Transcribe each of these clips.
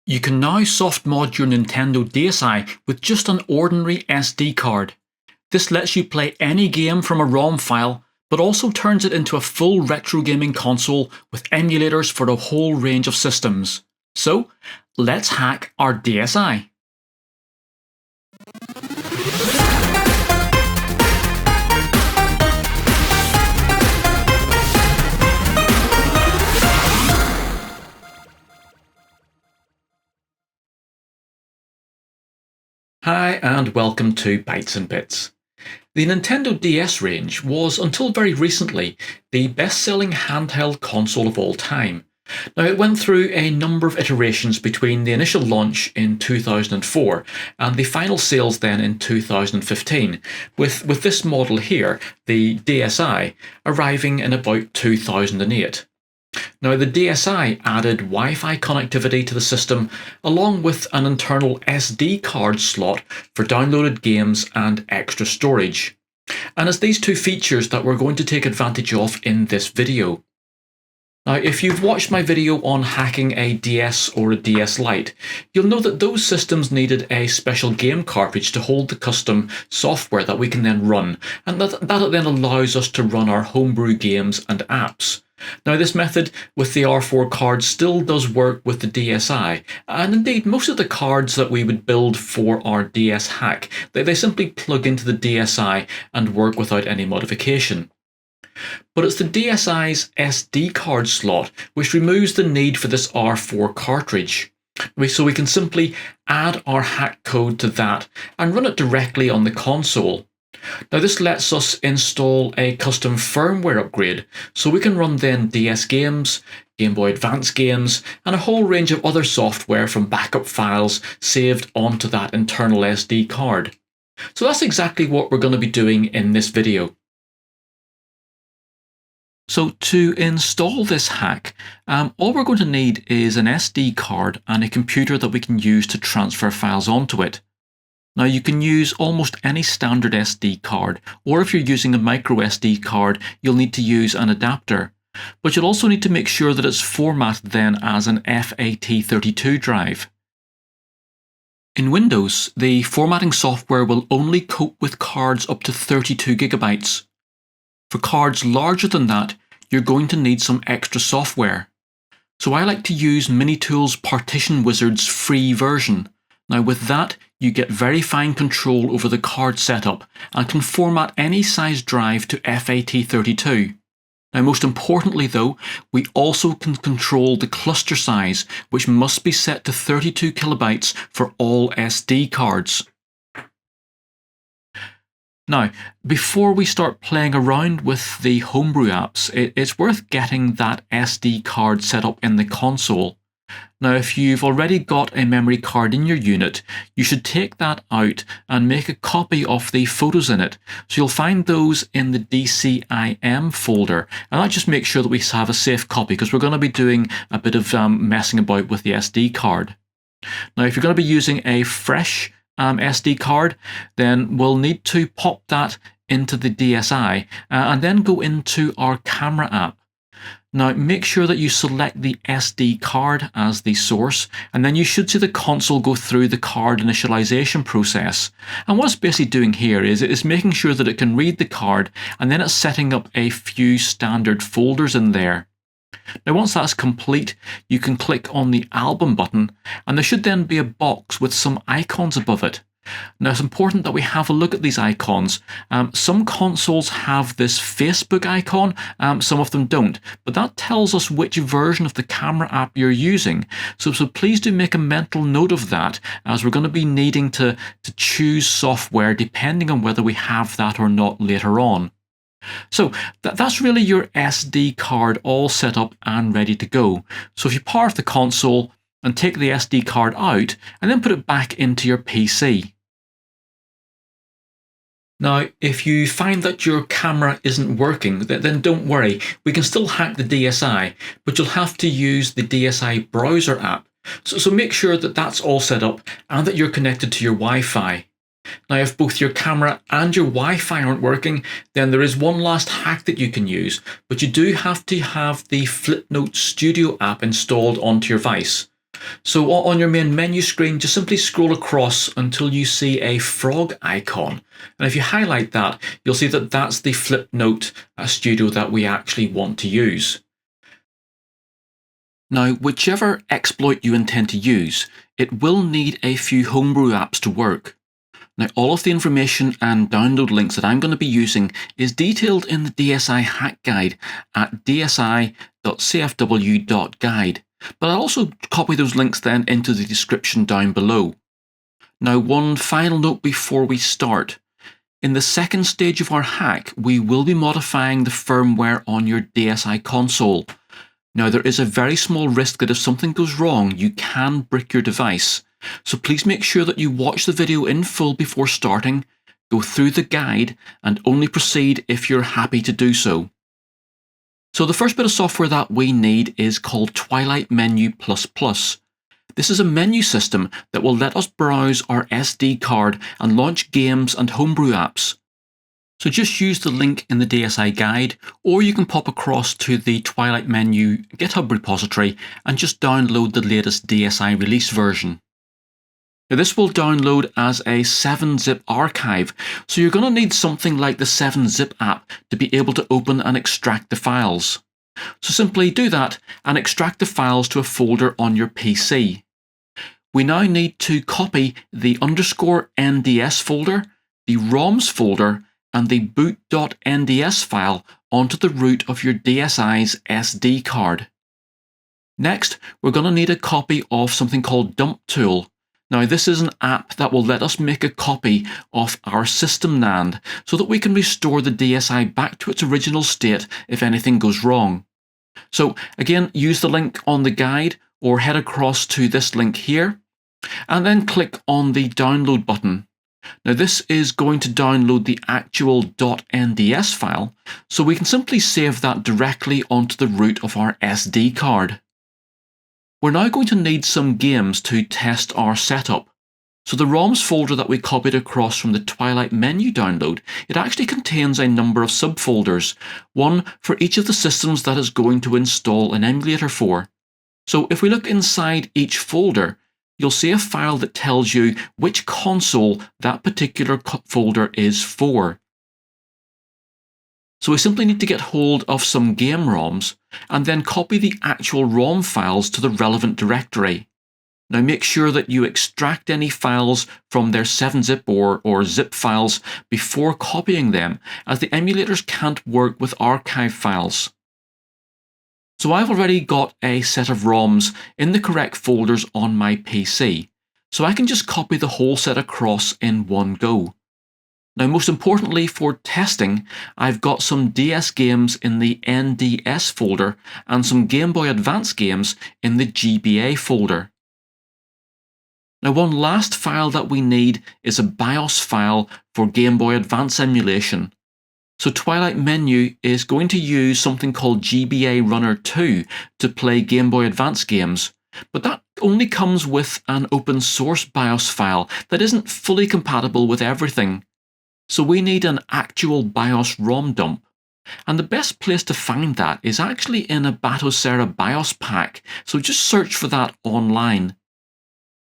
You can now softmod your Nintendo DSi with just an ordinary SD card. This lets you play any game from a ROM file, but also turns it into a full retro gaming console with emulators for a whole range of systems. So, let's hack our DSi. Hi and welcome to Bytes and Bits. The Nintendo DS range was, until very recently, the best-selling handheld console of all time. Now, it went through a number of iterations between the initial launch in 2004 and the final sales then in 2015, with this model here, the DSi, arriving in about 2008. Now, the DSi added Wi-Fi connectivity to the system, along with an internal SD card slot for downloaded games and extra storage. And it's these two features that we're going to take advantage of in this video. Now, if you've watched my video on hacking a DS or a DSiLite, you'll know that those systems needed a special game cartridge to hold the custom software that we can then run, and that then allows us to run our homebrew games and apps. Now, this method with the R4 card still does work with the DSi, and indeed most of the cards that we would build for our DS hack, they simply plug into the DSi and work without any modification. But it's the DSi's SD card slot which removes the need for this R4 cartridge. So we can simply add our hack code to that and run it directly on the console. Now, this lets us install a custom firmware upgrade, so we can run then DS games, Game Boy Advance games, and a whole range of other software from backup files saved onto that internal SD card. So that's exactly what we're going to be doing in this video. So to install this hack, all we're going to need is an SD card and a computer that we can use to transfer files onto it. Now, you can use almost any standard SD card, or if you're using a micro SD card, you'll need to use an adapter. But you'll also need to make sure that it's formatted then as an FAT32 drive. In Windows, the formatting software will only cope with cards up to 32 gigabytes. For cards larger than that, you're going to need some extra software. So I like to use Minitool's Partition Wizard's free version. Now, with that, you get very fine control over the card setup and can format any size drive to FAT32. Now, most importantly though, we also can control the cluster size, which must be set to 32 kilobytes for all SD cards. Now, before we start playing around with the Homebrew apps, it's worth getting that SD card set up in the console. Now, if you've already got a memory card in your unit, you should take that out and make a copy of the photos in it. So you'll find those in the DCIM folder, and that just makes sure that we have a safe copy, because we're going to be doing a bit of messing about with the SD card. Now, if you're going to be using a fresh SD card, then we'll need to pop that into the DSi and then go into our camera app. Now, make sure that you select the SD card as the source, and then you should see the console go through the card initialization process. And what it's basically doing here is it's making sure that it can read the card, and then it's setting up a few standard folders in there. Now, once that's complete, you can click on the album button, and there should then be a box with some icons above it. Now, it's important that we have a look at these icons. Some consoles have this Facebook icon, some of them don't, but that tells us which version of the camera app you're using. So please do make a mental note of that, as we're going to be needing to choose software depending on whether we have that or not later on. So that's really your SD card all set up and ready to go. So if you power off the console and take the SD card out and then put it back into your PC. Now, if you find that your camera isn't working, then don't worry. We can still hack the DSi, but you'll have to use the DSi browser app. So make sure that that's all set up and that you're connected to your Wi-Fi. Now, if both your camera and your Wi-Fi aren't working, then there is one last hack that you can use, but you do have to have the Flipnote Studio app installed onto your device. So on your main menu screen, just simply scroll across until you see a frog icon. And if you highlight that, you'll see that that's the Flipnote Studio that we actually want to use. Now, whichever exploit you intend to use, it will need a few Homebrew apps to work. Now, all of the information and download links that I'm going to be using is detailed in the DSi hack guide at dsi.cfw.guide, but I'll also copy those links then into the description down below. Now, one final note before we start. In the second stage of our hack, we will be modifying the firmware on your DSi console. Now, there is a very small risk that if something goes wrong, you can brick your device. So please make sure that you watch the video in full before starting, go through the guide, and only proceed if you're happy to do so. So the first bit of software that we need is called TWiLight Menu++. This is a menu system that will let us browse our SD card and launch games and homebrew apps. So just use the link in the DSi guide, or you can pop across to the TWiLight Menu GitHub repository and just download the latest DSi release version. Now this will download as a 7-zip archive, so you're going to need something like the 7-zip app to be able to open and extract the files. So simply do that and extract the files to a folder on your PC. We now need to copy the _NDS folder, the ROMs folder, and the boot.nds file onto the root of your DSi's SD card. Next, we're going to need a copy of something called DumpTool. Now, this is an app that will let us make a copy of our system NAND so that we can restore the DSi back to its original state if anything goes wrong. So again, use the link on the guide or head across to this link here and then click on the download button. Now this is going to download the actual .nds file, so we can simply save that directly onto the root of our SD card. We're now going to need some games to test our setup. So the ROMs folder that we copied across from the TWiLight menu download, it actually contains a number of subfolders, one for each of the systems that is going to install an emulator for. So if we look inside each folder, you'll see a file that tells you which console that particular folder is for. So we simply need to get hold of some game ROMs and then copy the actual ROM files to the relevant directory. Now make sure that you extract any files from their 7-zip or zip files before copying them, as the emulators can't work with archive files. So I've already got a set of ROMs in the correct folders on my PC, so I can just copy the whole set across in one go. Now, most importantly for testing, I've got some DS games in the NDS folder and some Game Boy Advance games in the GBA folder. Now, one last file that we need is a BIOS file for Game Boy Advance emulation. So TWiLight Menu is going to use something called GBA Runner 2 to play Game Boy Advance games, but that only comes with an open source BIOS file that isn't fully compatible with everything. So we need an actual BIOS ROM dump. And the best place to find that is actually in a Batocera BIOS pack, so just search for that online.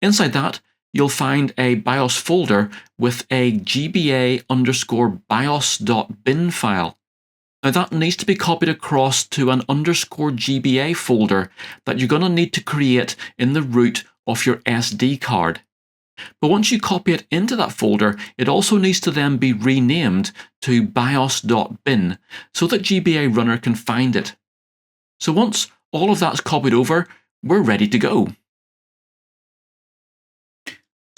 Inside that, you'll find a BIOS folder with a GBA_BIOS.bin file. Now that needs to be copied across to an _GBA folder that you're going to need to create in the root of your SD card. But once you copy it into that folder, it also needs to then be renamed to BIOS.bin so that GBA Runner can find it. So once all of that's copied over, we're ready to go.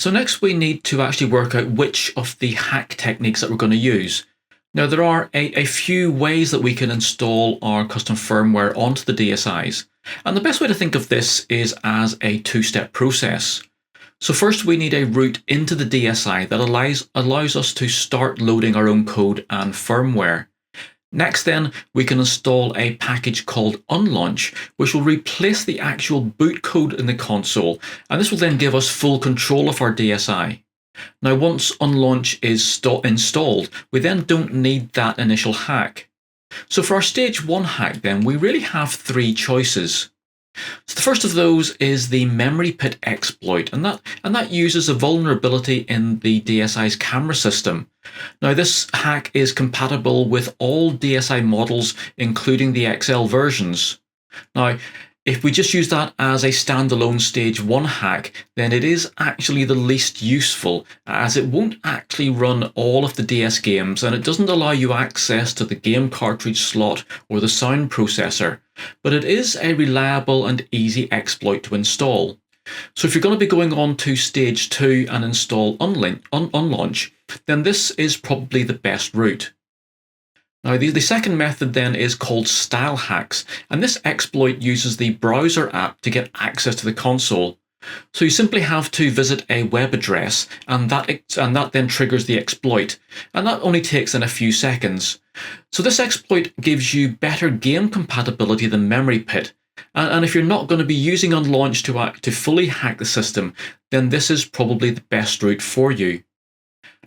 So next we need to actually work out which of the hack techniques that we're going to use. Now there are a few ways that we can install our custom firmware onto the DSi's, and the best way to think of this is as a two-step process. So first we need a root into the DSi that allows us to start loading our own code and firmware. Next then, we can install a package called Unlaunch, which will replace the actual boot code in the console, and this will then give us full control of our DSi. Now once Unlaunch is installed, we then don't need that initial hack. So for our stage 1 hack then, we really have three choices. So the first of those is the memory pit exploit, and that uses a vulnerability in the DSi's camera system. Now this hack is compatible with all DSi models, including the XL versions. Now, if we just use that as a standalone stage 1 hack, then it is actually the least useful, as it won't actually run all of the DS games, and it doesn't allow you access to the game cartridge slot or the sound processor. But it is a reliable and easy exploit to install. So if you're going to be going on to stage 2 and install Unlaunch, then this is probably the best route. Now, the second method then is called Stylehax, and this exploit uses the browser app to get access to the console. So you simply have to visit a web address, and that then triggers the exploit, and that only takes in a few seconds. So this exploit gives you better game compatibility than Memory Pit, and if you're not going to be using Unlaunch to fully hack the system, then this is probably the best route for you.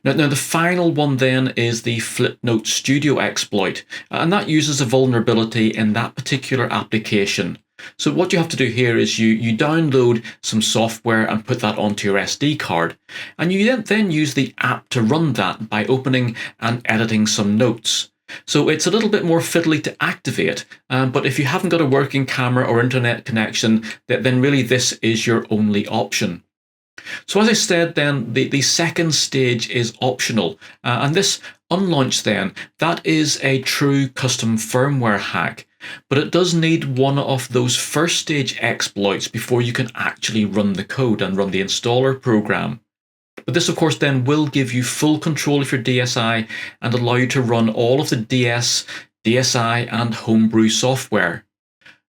Now the final one then is the Flipnote Studio exploit, and that uses a vulnerability in that particular application. So what you have to do here is you download some software and put that onto your SD card, and you then use the app to run that by opening and editing some notes. So it's a little bit more fiddly to activate, but if you haven't got a working camera or internet connection, then really this is your only option. So as I said then, the second stage is optional, and this Unlaunch then, that is a true custom firmware hack, but it does need one of those first stage exploits before you can actually run the code and run the installer program. But this of course then will give you full control of your DSi and allow you to run all of the DS, DSi and Homebrew software.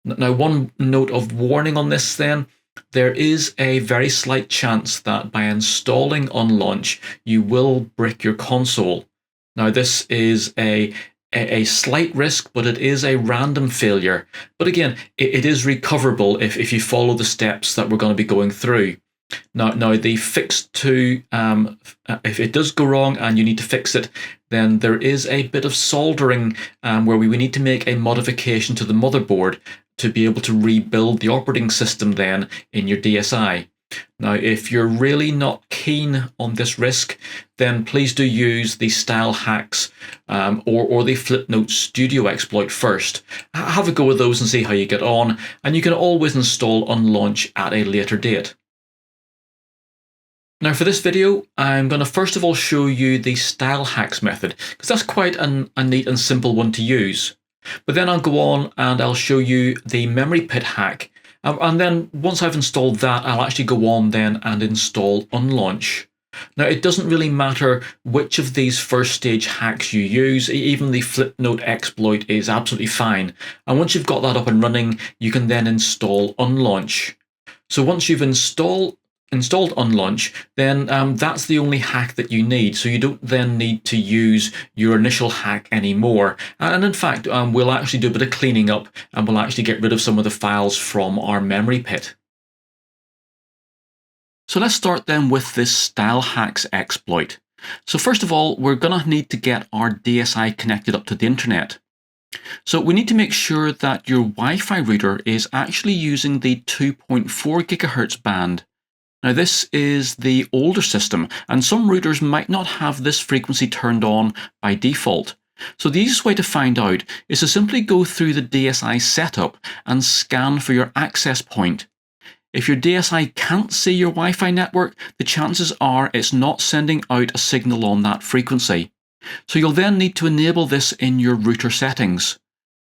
Now one note of warning on this then, there is a very slight chance that by installing Unlaunch, you will brick your console. Now this is a slight risk, but it is a random failure. But again, it is recoverable if you follow the steps that we're going to be going through. Now the fix to, if it does go wrong and you need to fix it, then there is a bit of soldering where we need to make a modification to the motherboard to be able to rebuild the operating system then in your DSi. Now, if you're really not keen on this risk, then please do use the Stylehax or the Flipnote Studio exploit first. Have a go with those and see how you get on, and you can always install Unlaunch at a later date. Now for this video, I'm going to first of all show you the Stylehax method, because that's quite a neat and simple one to use. But then I'll go on and I'll show you the memory pit hack. And then once I've installed that, I'll actually go on then and install Unlaunch. Now it doesn't really matter which of these first stage hacks you use, even the Flipnote exploit is absolutely fine. And once you've got that up and running, you can then install Unlaunch. So once you've installed Unlaunch, then that's the only hack that you need. So you don't then need to use your initial hack anymore. And in fact, we'll actually do a bit of cleaning up and we'll actually get rid of some of the files from our memory pit. So let's start then with this Stylehax exploit. So first of all, we're going to need to get our DSi connected up to the internet. So we need to make sure that your Wi-Fi router is actually using the 2.4 GHz band. Now this is the older system, and some routers might not have this frequency turned on by default. So the easiest way to find out is to simply go through the DSi setup and scan for your access point. If your DSi can't see your Wi-Fi network, the chances are it's not sending out a signal on that frequency. So you'll then need to enable this in your router settings.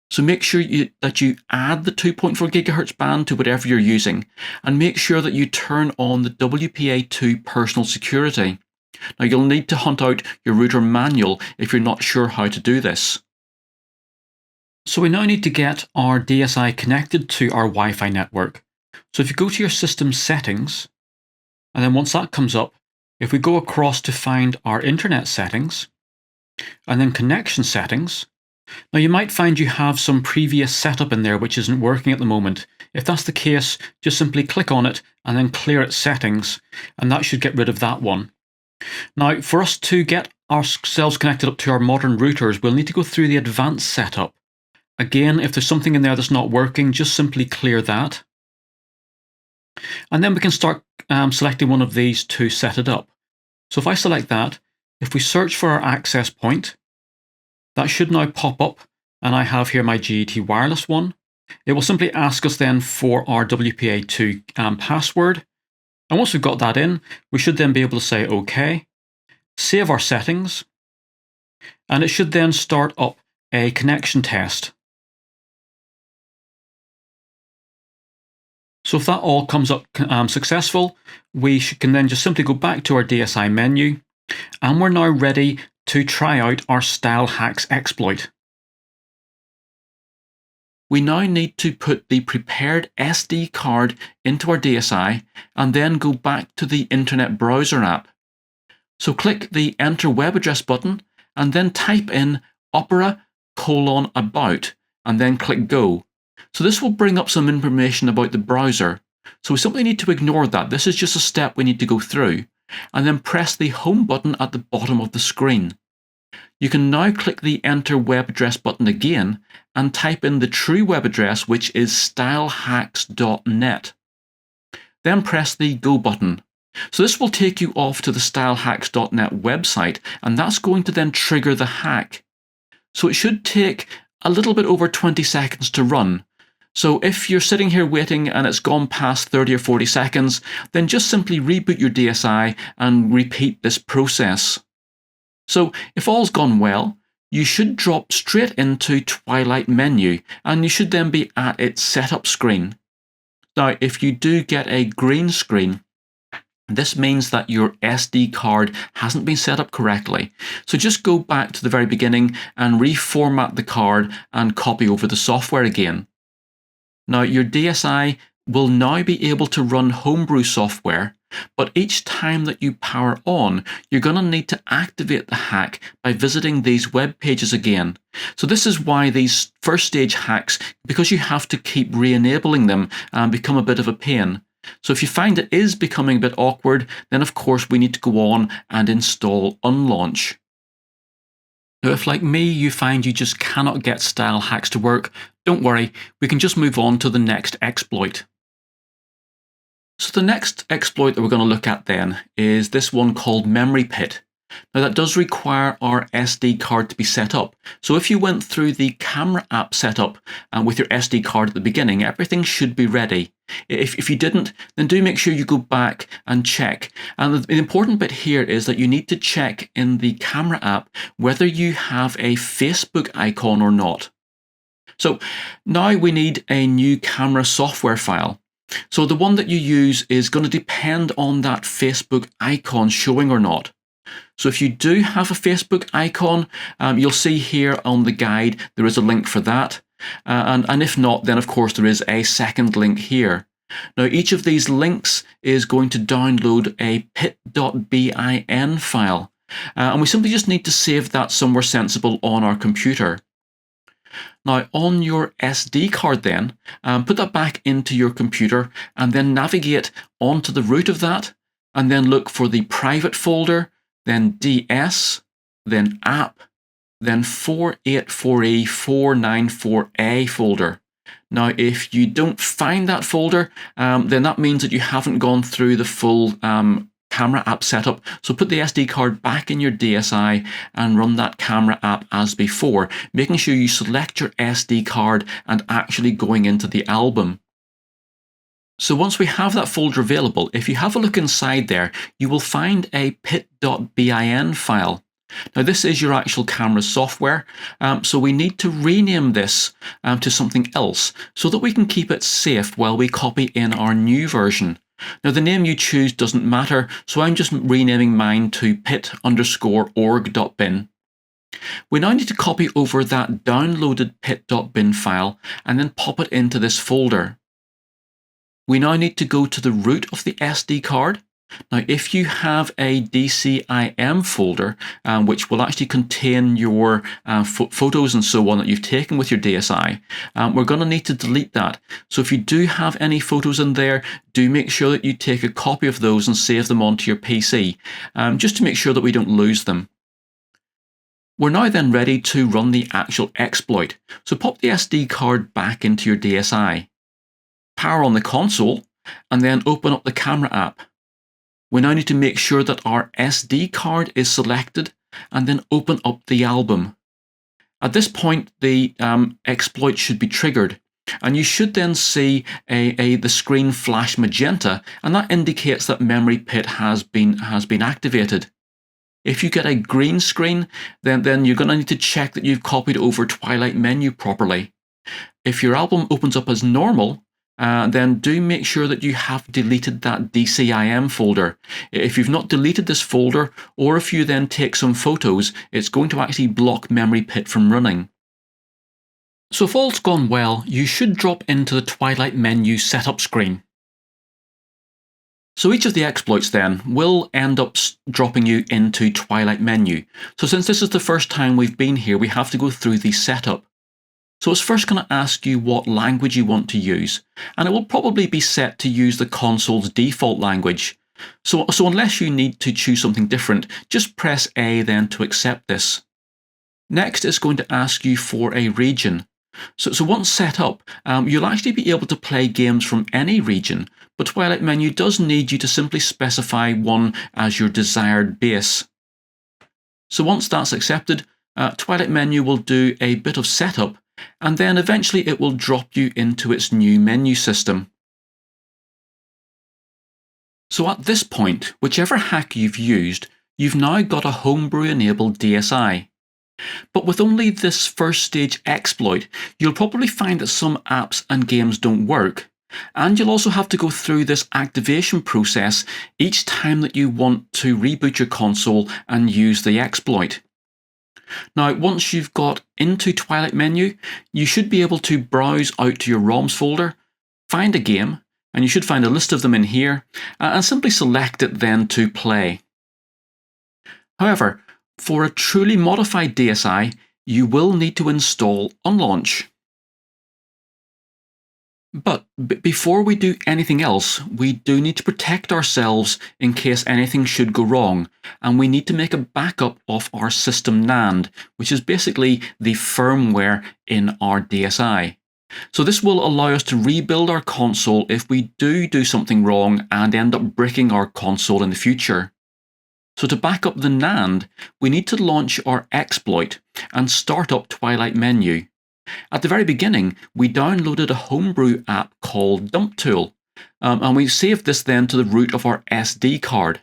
So make sure that you add the 2.4 GHz band to whatever you're using, and make sure that you turn on the WPA2 personal security. Now you'll need to hunt out your router manual if you're not sure how to do this. So we now need to get our DSi connected to our Wi-Fi network. So if you go to your system settings, and then once that comes up, if we go across to find our internet settings, and then connection settings, now you might find you have some previous setup in there which isn't working at the moment. If that's the case, just simply click on it and then clear its settings, and that should get rid of that one. Now for us to get ourselves connected up to our modern routers, we'll need to go through the advanced setup. Again, if there's something in there that's not working, just simply clear that. And then we can start selecting one of these to set it up. So if I select that, if we search for our access point, that should now pop up, and I have here my GET wireless one. It will simply ask us then for our WPA2 password. And once we've got that in, we should then be able to say OK, save our settings, and it should then start up a connection test. So if that all comes up successful, we can then just simply go back to our DSi menu, and we're now ready to try out our Stylehax exploit. We now need to put the prepared SD card into our DSi and then go back to the Internet Browser app. So click the Enter Web Address button and then type in opera:/about and then click Go. So this will bring up some information about the browser. So we simply need to ignore that. This is just a step we need to go through. And then press the Home button at the bottom of the screen. You can now click the Enter Web Address button again and type in the true web address, which is stylehax.net. Then press the Go button. So this will take you off to the stylehax.net website, and that's going to then trigger the hack. So it should take a little bit over 20 seconds to run. So if you're sitting here waiting and it's gone past 30 or 40 seconds, then just simply reboot your DSi and repeat this process. So if all's gone well, you should drop straight into TWiLight menu, and you should then be at its setup screen. Now, if you do get a green screen, this means that your SD card hasn't been set up correctly. So just go back to the very beginning and reformat the card and copy over the software again. Now, your DSi will now be able to run Homebrew software, but each time that you power on, you're going to need to activate the hack by visiting these web pages again. So this is why these first stage hacks, because you have to keep re-enabling them, become a bit of a pain. So if you find it is becoming a bit awkward, then of course we need to go on and install Unlaunch. Now, if like me, you find you just cannot get Stylehax to work, don't worry, we can just move on to the next exploit. So the next exploit that we're going to look at then is this one called Memory Pit. Now that does require our SD card to be set up. So if you went through the camera app setup with your SD card at the beginning, everything should be ready. If you didn't, then do make sure you go back and check. And the important bit here is that you need to check in the camera app whether you have a Facebook icon or not. So now we need a new camera software file. So the one that you use is going to depend on that Facebook icon showing or not. So if you do have a Facebook icon, you'll see here on the guide there is a link for that. And if not, then of course there is a second link here. Now each of these links is going to download a pit.bin file. And we simply just need to save that somewhere sensible on our computer. Now on your SD card then, put that back into your computer and then navigate onto the root of that and then look for the private folder, then DS, then app, then 484E494A folder. Now if you don't find that folder, then that means that you haven't gone through the full camera app setup. So put the SD card back in your DSi and run that camera app as before, making sure you select your SD card and actually going into the album. So once we have that folder available, if you have a look inside there, you will find a pit.bin file. Now this is your actual camera software, so we need to rename this to something else so that we can keep it safe while we copy in our new version. Now the name you choose doesn't matter, so I'm just renaming mine to pit_org.bin. We now need to copy over that downloaded pit.bin file and then pop it into this folder. We now need to go to the root of the SD card. Now if you have a DCIM folder, which will actually contain your photos and so on that you've taken with your DSi, we're going to need to delete that. So if you do have any photos in there, do make sure that you take a copy of those and save them onto your PC, just to make sure that we don't lose them. We're now then ready to run the actual exploit. So pop the SD card back into your DSi. Power on the console, and then open up the camera app. We now need to make sure that our SD card is selected and then open up the album. At this point, the exploit should be triggered, and you should then see the screen flash magenta, and that indicates that Memory Pit has been activated. If you get a green screen, then you're going to need to check that you've copied over TWiLight menu properly. If your album opens up as normal, then do make sure that you have deleted that DCIM folder. If you've not deleted this folder, or if you then take some photos, it's going to actually block Memory Pit from running. So if all's gone well, you should drop into the TWiLight menu setup screen. So each of the exploits then will end up dropping you into TWiLight menu. So since this is the first time we've been here, we have to go through the setup. So it's first going to ask you what language you want to use, and it will probably be set to use the console's default language. So unless you need to choose something different, just press A then to accept this. Next, it's going to ask you for a region. So once set up, you'll actually be able to play games from any region, but TWiLight menu does need you to simply specify one as your desired base. So once that's accepted, TWiLight menu will do a bit of setup, and then eventually it will drop you into its new menu system. So at this point, whichever hack you've used, you've now got a Homebrew enabled DSi. But with only this first stage exploit, you'll probably find that some apps and games don't work, and you'll also have to go through this activation process each time that you want to reboot your console and use the exploit. Now, once you've got into TWiLight menu, you should be able to browse out to your ROMs folder, find a game, and you should find a list of them in here, and simply select it then to play. However, for a truly modified DSi, you will need to install Unlaunch. But before we do anything else, we do need to protect ourselves in case anything should go wrong, and we need to make a backup of our system NAND, which is basically the firmware in our DSi. So this will allow us to rebuild our console if we do something wrong and end up bricking our console in the future. So to back up the NAND, we need to launch our exploit and start up TWiLight menu. At the very beginning, we downloaded a Homebrew app called DumpTool, and we saved this then to the root of our SD card.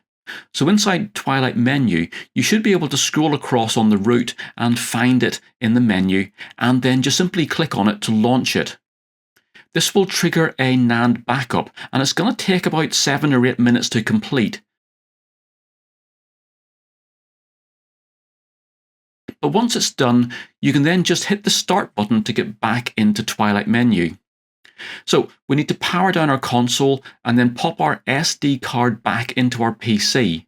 So inside TWiLight menu, you should be able to scroll across on the root and find it in the menu, and then just simply click on it to launch it. This will trigger a NAND backup, and it's going to take about 7 or 8 minutes to complete. But once it's done, you can then just hit the start button to get back into TWiLight menu. So we need to power down our console and then pop our SD card back into our PC.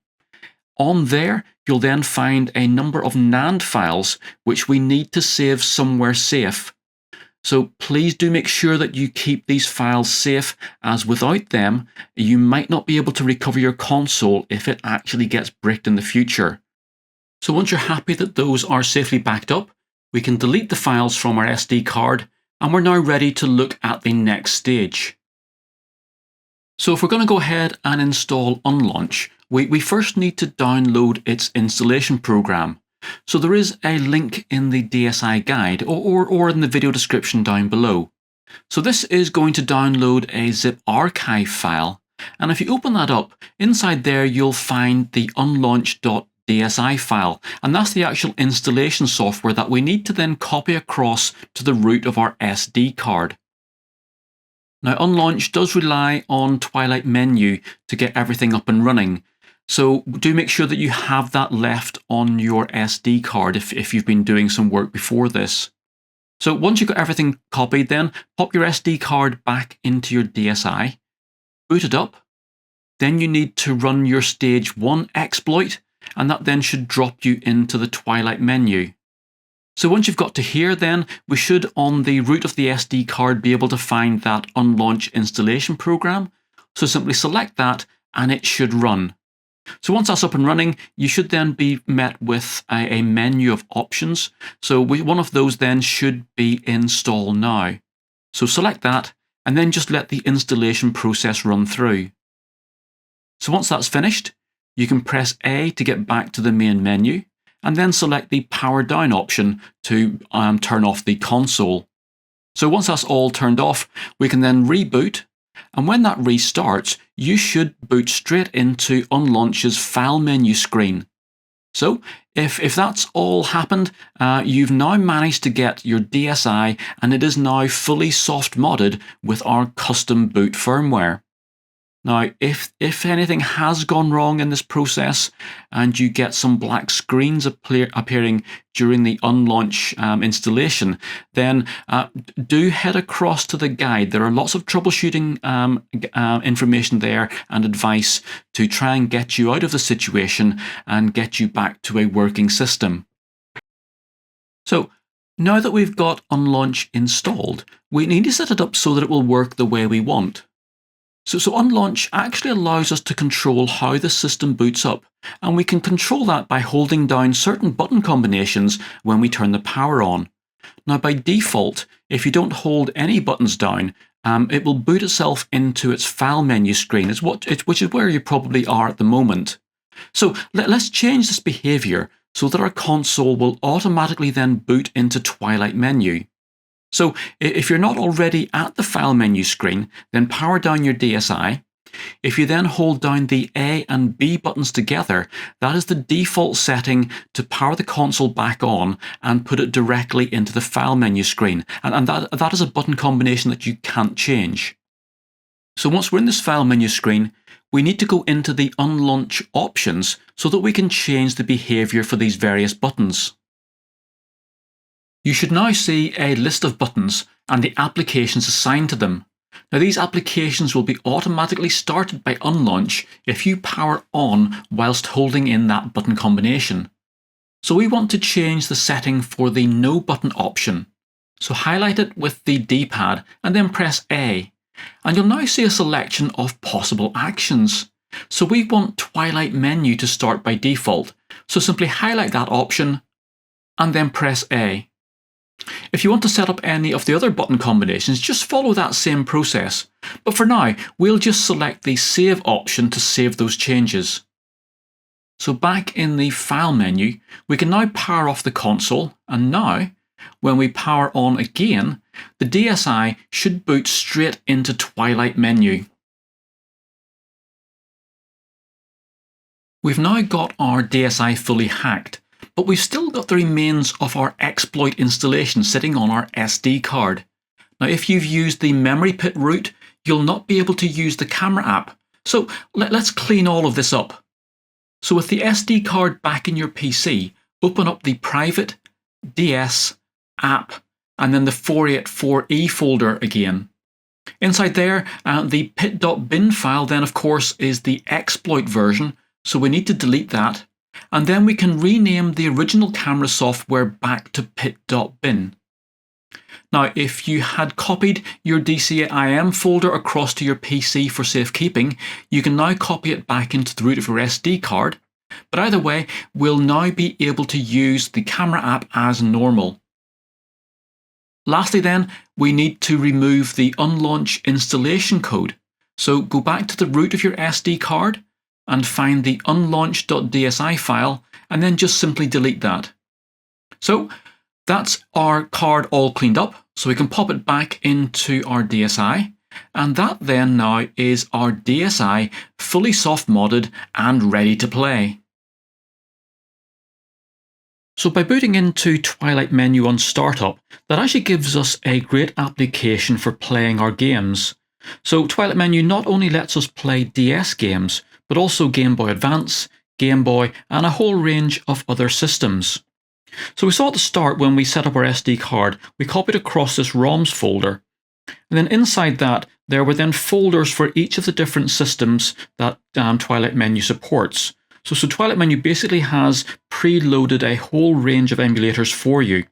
On there, you'll then find a number of NAND files which we need to save somewhere safe. So please do make sure that you keep these files safe, as without them, you might not be able to recover your console if it actually gets bricked in the future. So once you're happy that those are safely backed up, we can delete the files from our SD card, and we're now ready to look at the next stage. So if we're going to go ahead and install Unlaunch, we first need to download its installation program. So there is a link in the DSi guide or in the video description down below. So this is going to download a zip archive file, and if you open that up, inside there you'll find the unlaunch.DSi file, and that's the actual installation software that we need to then copy across to the root of our SD card. Now, Unlaunch does rely on TWiLight menu to get everything up and running, so do make sure that you have that left on your SD card if you've been doing some work before this. So once you've got everything copied, then pop your SD card back into your DSi, boot it up, then you need to run your stage 1 exploit, and that then should drop you into the TWiLight menu. So once you've got to here, then we should on the root of the SD card be able to find that Unlaunch installation program. So simply select that and it should run. So once that's up and running, you should then be met with a menu of options. So one of those then should be Install Now. So select that, and then just let the installation process run through. So once that's finished, you can press A to get back to the main menu, and then select the power down option to turn off the console. So once that's all turned off, we can then reboot, and when that restarts, you should boot straight into Unlaunch's file menu screen. So if that's all happened, you've now managed to get your DSi, and it is now fully soft modded with our custom boot firmware. Now, if anything has gone wrong in this process and you get some black screens appearing during the Unlaunch installation, then do head across to the guide. There are lots of troubleshooting information there and advice to try and get you out of the situation and get you back to a working system. So, now that we've got Unlaunch installed, we need to set it up so that it will work the way we want. So Unlaunch actually allows us to control how the system boots up, and we can control that by holding down certain button combinations when we turn the power on. Now by default, if you don't hold any buttons down, it will boot itself into its file menu screen, which is where you probably are at the moment. So let's change this behavior so that our console will automatically then boot into TWiLight menu. So if you're not already at the file menu screen, then power down your DSi. If you then hold down the A and B buttons together, that is the default setting to power the console back on and put it directly into the file menu screen. And that is a button combination that you can't change. So once we're in this file menu screen, we need to go into the Unlaunch options so that we can change the behavior for these various buttons. You should now see a list of buttons and the applications assigned to them. Now these applications will be automatically started by Unlaunch if you power on whilst holding in that button combination. So we want to change the setting for the no button option. So highlight it with the D-pad and then press A. And you'll now see a selection of possible actions. So we want TWiLight menu to start by default. So simply highlight that option and then press A. If you want to set up any of the other button combinations, just follow that same process. But for now, we'll just select the Save option to save those changes. So back in the File menu, we can now power off the console, and now, when we power on again, the DSi should boot straight into TWiLight menu. We've now got our DSi fully hacked, but we've still got the remains of our exploit installation sitting on our SD card. Now if you've used the memory pit route, you'll not be able to use the camera app. So let's clean all of this up. So with the SD card back in your PC, open up the private, DS, app, and then the 484E folder again. Inside there, the pit.bin file then of course is the exploit version, so we need to delete that. And then we can rename the original camera software back to pit.bin. Now, if you had copied your DCIM folder across to your PC for safekeeping, you can now copy it back into the root of your SD card. But either way, we'll now be able to use the camera app as normal. Lastly then, we need to remove the Unlaunch installation code. So go back to the root of your SD card and find the unlaunch.dsi file, and then just simply delete that. So that's our card all cleaned up, so we can pop it back into our DSi, and that then now is our DSi fully soft modded and ready to play. So by booting into TWiLight menu on startup, that actually gives us a great application for playing our games. So TWiLight menu not only lets us play DS games, but also Game Boy Advance, Game Boy, and a whole range of other systems. So we saw at the start when we set up our SD card, we copied across this ROMs folder. And then inside that, there were then folders for each of the different systems that TWiLight menu supports. So TWiLight menu basically has preloaded a whole range of emulators for you.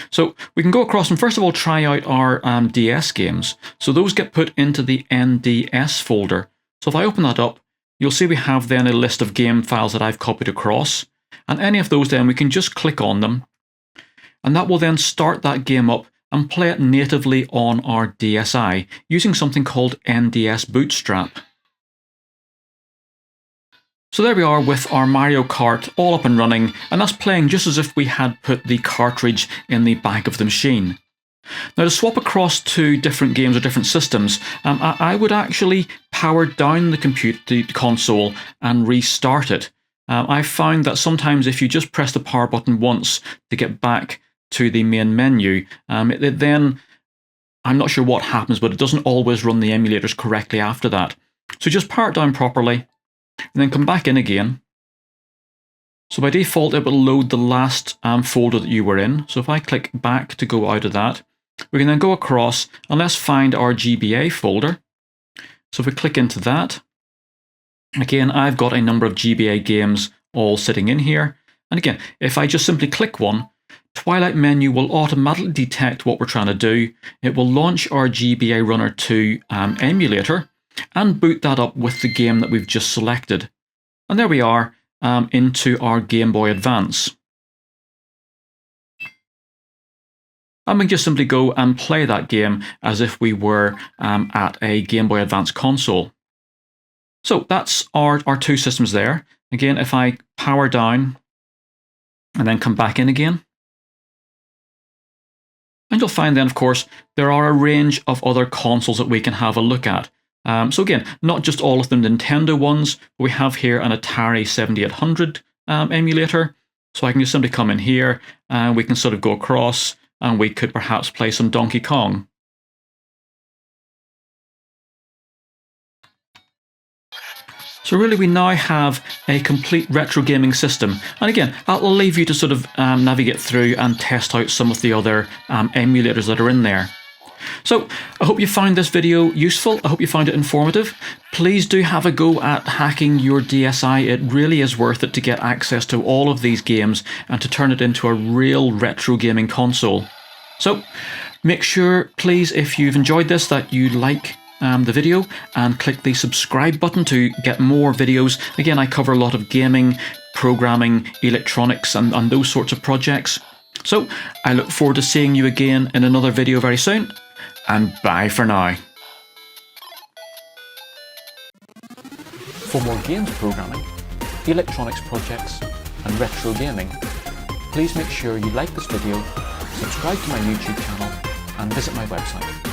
So we can go across and first of all try out our DS games. So those get put into the NDS folder. So if I open that up, you'll see we have then a list of game files that I've copied across. And any of those then we can just click on them. And that will then start that game up and play it natively on our DSi using something called NDS Bootstrap. So there we are with our Mario Kart all up and running, and that's playing just as if we had put the cartridge in the back of the machine. Now to swap across to different games or different systems, I would actually power down the console and restart it. I've found that sometimes if you just press the power button once to get back to the main menu, then I'm not sure what happens, but it doesn't always run the emulators correctly after that. So just power it down properly, and then come back in again. So by default, it will load the last folder that you were in. So if I click back to go out of that, we can then go across and let's find our GBA folder. So if we click into that, again, I've got a number of GBA games all sitting in here. And again, if I just simply click one, TWiLight menu will automatically detect what we're trying to do. It will launch our GBA Runner 2 emulator and boot that up with the game that we've just selected. And there we are into our Game Boy Advance. And we can just simply go and play that game as if we were at a Game Boy Advance console. So that's our two systems there. Again, if I power down and then come back in again, and you'll find then, of course, there are a range of other consoles that we can have a look at. So again, not just all of the Nintendo ones, but we have here an Atari 7800 emulator. So I can just simply come in here and we can sort of go across and we could perhaps play some Donkey Kong. So really we now have a complete retro gaming system. And again, I'll leave you to sort of navigate through and test out some of the other emulators that are in there. So I hope you found this video useful. I hope you found it informative. Please do have a go at hacking your DSi. It really is worth it to get access to all of these games and to turn it into a real retro gaming console. So make sure, please, if you've enjoyed this, that you like the video and click the subscribe button to get more videos. Again, I cover a lot of gaming, programming, electronics and those sorts of projects. So I look forward to seeing you again in another video very soon, and bye for now. For more games programming, electronics projects and retro gaming, please make sure you like this video, subscribe to my YouTube channel and visit my website.